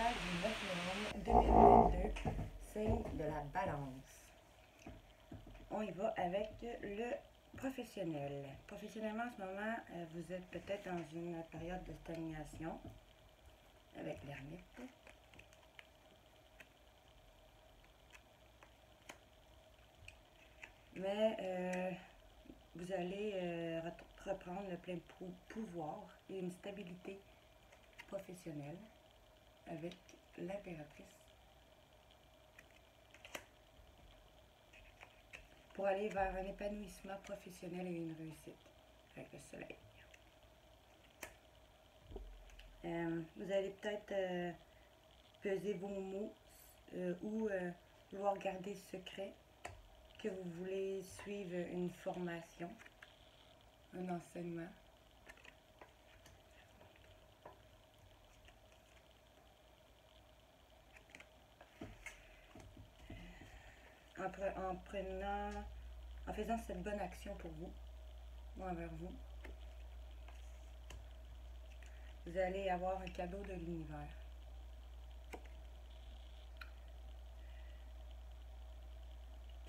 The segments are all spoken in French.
tirage du 9 novembre 2022, signe de la balance. On y va avec le professionnel. Professionnellement, en ce moment, vous êtes peut-être dans une période de stagnation avec l'ermite. Mais vous allez reprendre le plein pouvoir et une stabilité professionnelle avec l'impératrice pour aller vers un épanouissement professionnel et une réussite avec le soleil. Vous allez peut-être peser vos mots ou vouloir garder secret que vous voulez suivre une formation, un enseignement. En faisant cette bonne action pour vous, ou envers vous, vous allez avoir un cadeau de l'univers.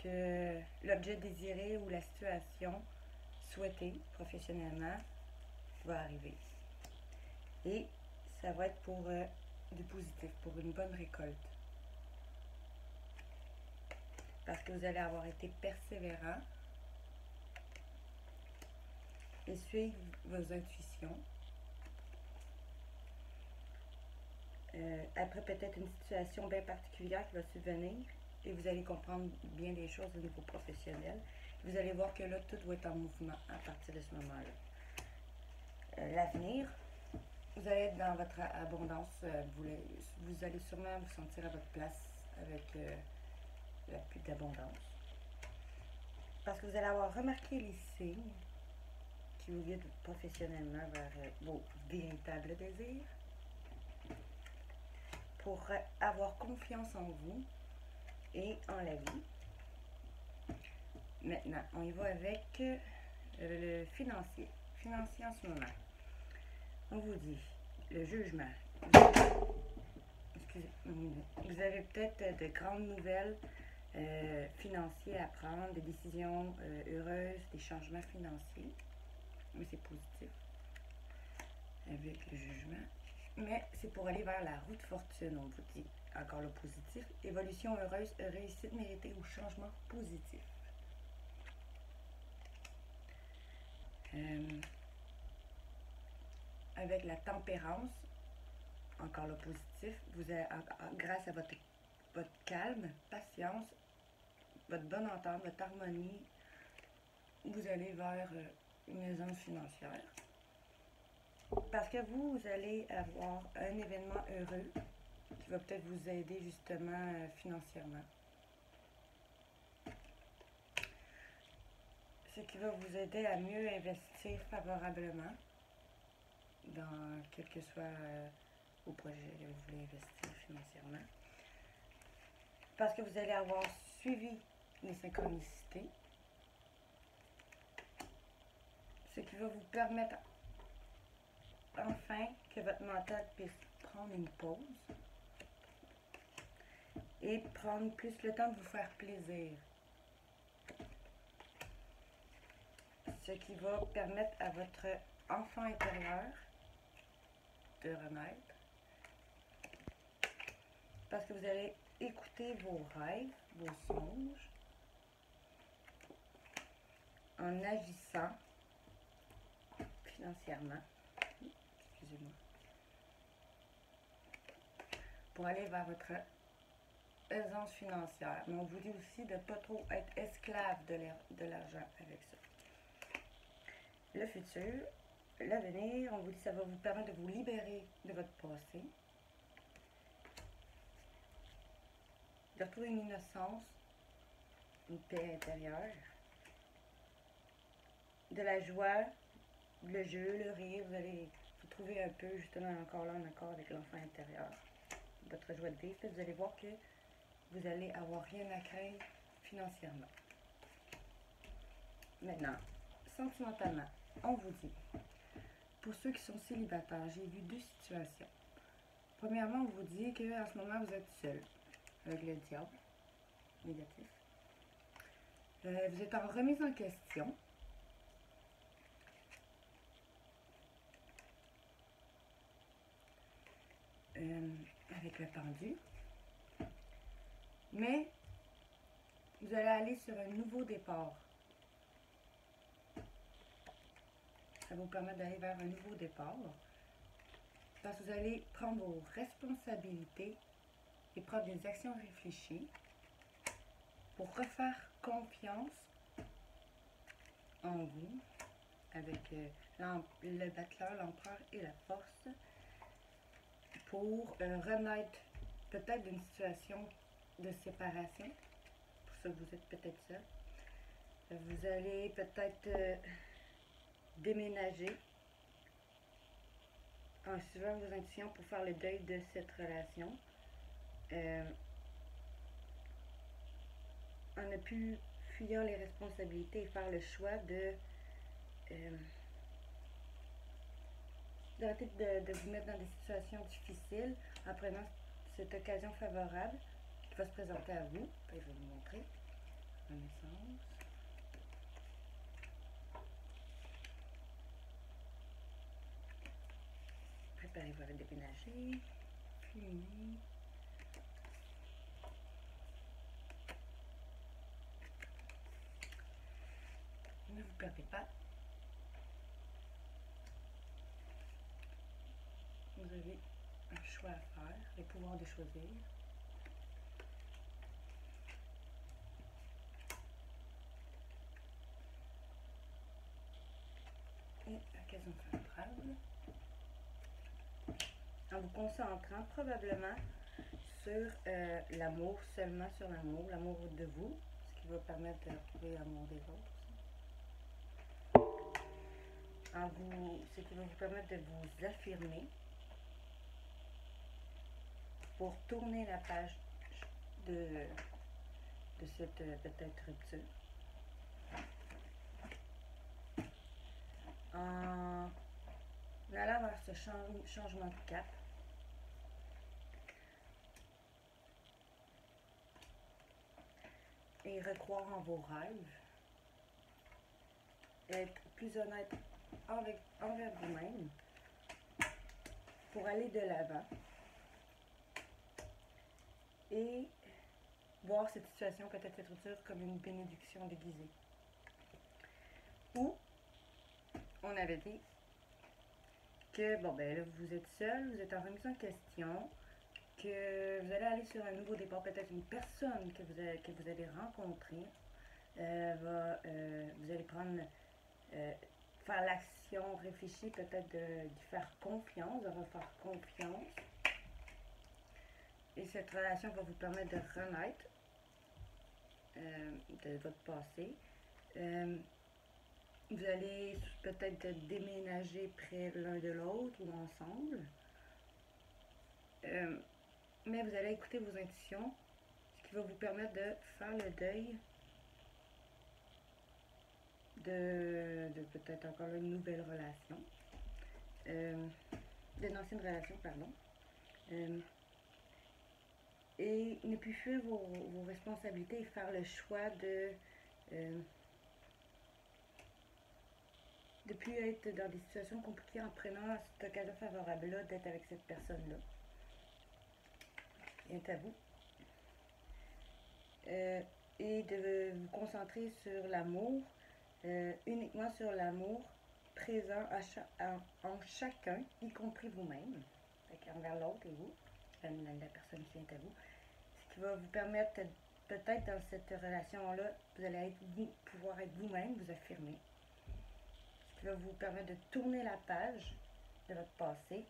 Que l'objet désiré ou la situation souhaitée professionnellement va arriver. Et ça va être pour du positif, pour une bonne récolte. Parce que vous allez avoir été persévérant et suivre vos intuitions. Après peut-être une situation bien particulière qui va subvenir et vous allez comprendre bien des choses au niveau professionnel. Vous allez voir que là, tout va être en mouvement à partir de ce moment-là. L'avenir, vous allez être dans votre abondance. Vous allez sûrement vous sentir à votre place avec la plus d'abondance. Parce que vous allez avoir remarqué les signes qui vous guident professionnellement vers vos véritables désirs. Pour avoir confiance en vous et en la vie. Maintenant, on y va avec le financier. Financier en ce moment. On vous dit le jugement. Vous avez peut-être de grandes nouvelles financières à prendre, des décisions heureuses, des changements financiers. Mais c'est positif avec le jugement. Mais c'est pour aller vers la roue de fortune, on vous dit. Encore le positif. Évolution heureuse, réussite méritée ou changement positif. Avec la tempérance, encore le positif. Vous avez, grâce à votre calme, patience, votre bonne entente, votre harmonie, vous allez vers une aisance financière. Parce que vous allez avoir un événement heureux qui va peut-être vous aider justement financièrement. Ce qui va vous aider à mieux investir favorablement dans quel que soit au projet que vous voulez investir financièrement. Parce que vous allez avoir suivi les synchronicités. Ce qui va vous permettre enfin que votre mental puisse prendre une pause et prendre plus le temps de vous faire plaisir. Ce qui va permettre à votre enfant intérieur de renaître. Parce que vous allez écouter vos rêves, vos songes, en agissant financièrement. Excusez-moi. Pour aller vers votre aisance financière. Mais on vous dit aussi de ne pas trop être esclave de l'argent avec ça. Le futur, l'avenir, on vous dit que ça va vous permettre de vous libérer de votre passé. De retrouver une innocence, une paix intérieure. De la joie, le jeu, le rire, vous allez vous trouver un peu justement encore là en accord avec l'enfant intérieur. Votre joie de vivre, vous allez voir que vous allez avoir rien à craindre financièrement. Maintenant, sentimentalement, on vous dit, pour ceux qui sont célibataires, j'ai vu deux situations. premièrement, on vous dit qu'en ce moment, vous êtes seul avec le diable négatif. Vous êtes en remise en question. Avec le pendu. Mais vous allez aller sur un nouveau départ. Ça va vous permettre d'aller vers un nouveau départ. Parce que vous allez prendre vos responsabilités et prendre des actions réfléchies pour refaire confiance en vous avec le battleur, l'empereur et la force pour renaître peut-être d'une situation de séparation. Pour ça, vous êtes peut-être seul. Vous allez peut-être déménager en suivant vos intuitions pour faire le deuil de cette relation. En ne plus fuir les responsabilités et faire le choix d'arrêter de vous mettre dans des situations difficiles en prenant cette occasion favorable qui va se présenter à vous. Je vais vous montrer. Renaissance. Préparez-vous à déménager. Fumez. Ne vous perdez pas. Vous avez un choix à faire, le pouvoir de choisir. Et occasion favorable. En vous concentrant probablement sur l'amour, seulement sur l'amour de vous, ce qui va permettre de retrouver l'amour des autres aussi. Ce qui va vous permettre de vous affirmer pour tourner la page de cette peut-être rupture. En allant vers ce changement de cap, et recroire en vos rêves, être plus honnête envers vous-même pour aller de l'avant et voir cette situation, peut-être cette rupture, comme une bénédiction déguisée. Ou, on avait dit que, bon, ben là, vous êtes seul, vous êtes en remise en question, que vous allez aller sur un nouveau départ, peut-être une personne que vous allez rencontrer, vous allez prendre, faire l'action réfléchie, peut-être d'y faire confiance, de refaire confiance. Et cette relation va vous permettre de renaître de votre passé. Vous allez peut-être déménager près l'un de l'autre ou ensemble. Mais vous allez écouter vos intuitions, ce qui va vous permettre de faire le deuil de peut-être encore une nouvelle relation. D'une ancienne relation, pardon. Et ne plus fuir vos responsabilités et faire le choix de plus être dans des situations compliquées en prenant cette occasion favorable-là d'être avec cette personne-là. C'est à vous. Et de vous concentrer sur l'amour, uniquement sur l'amour présent en chacun, y compris vous-même, envers l'autre et vous, la personne qui est à vous. Ce qui va vous permettre, peut-être dans cette relation-là, vous allez pouvoir être vous-même, vous affirmer. Ce qui va vous permettre de tourner la page de votre passé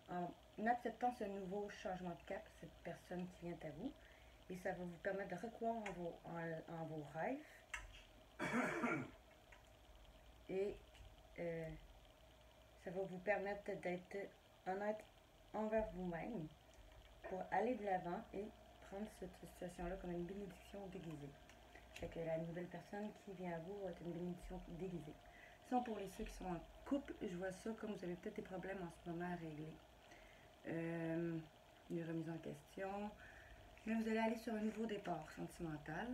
en acceptant ce nouveau changement de cap, cette personne qui vient à vous. Et ça va vous permettre de recroire en vos rêves. Et ça va vous permettre d'être honnête envers vous-même pour aller de l'avant et prendre cette situation-là comme une bénédiction déguisée. Fait que la nouvelle personne qui vient à vous va être une bénédiction déguisée. Sinon, pour ceux qui sont en couple, je vois ça comme vous avez peut-être des problèmes en ce moment à régler. Mais vous allez aller sur un nouveau départ sentimental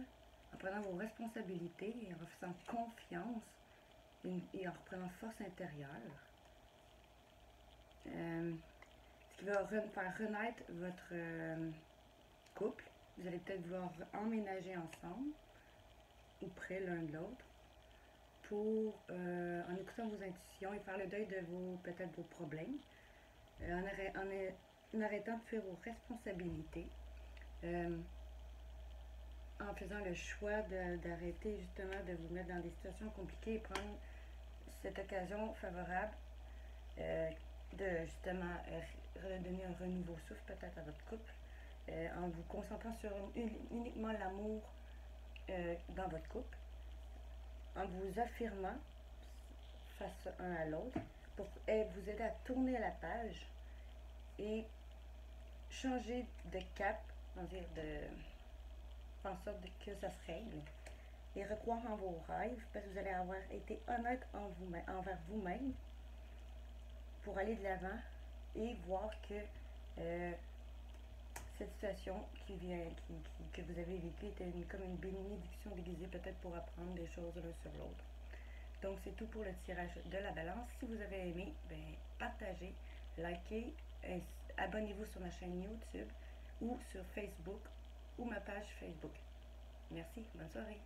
en prenant vos responsabilités et en faisant confiance et en reprenant force intérieure. Ce qui va faire renaître votre couple. Vous allez peut-être vouloir emménager ensemble ou près l'un de l'autre pour, en écoutant vos intuitions et faire le deuil de peut-être vos problèmes, en arrêtant de fuir vos responsabilités, en faisant le choix d'arrêter justement de vous mettre dans des situations compliquées et prendre cette occasion favorable de justement redonner un renouveau souffle peut-être à votre couple, en vous concentrant sur uniquement l'amour dans votre couple, en vous affirmant face un à l'autre pour vous aider à tourner la page et changer de cap, on va dire faire en sorte que ça se règle et recroire en vos rêves parce que vous allez avoir été honnête envers vous-même pour aller de l'avant et voir que cette situation que vous avez vécue était comme une bénédiction déguisée peut-être pour apprendre des choses l'un sur l'autre. Donc c'est tout pour le tirage de la balance. Si vous avez aimé, partagez, likez, abonnez-vous sur ma chaîne YouTube ou sur Facebook ou ma page Facebook. Merci, bonne soirée.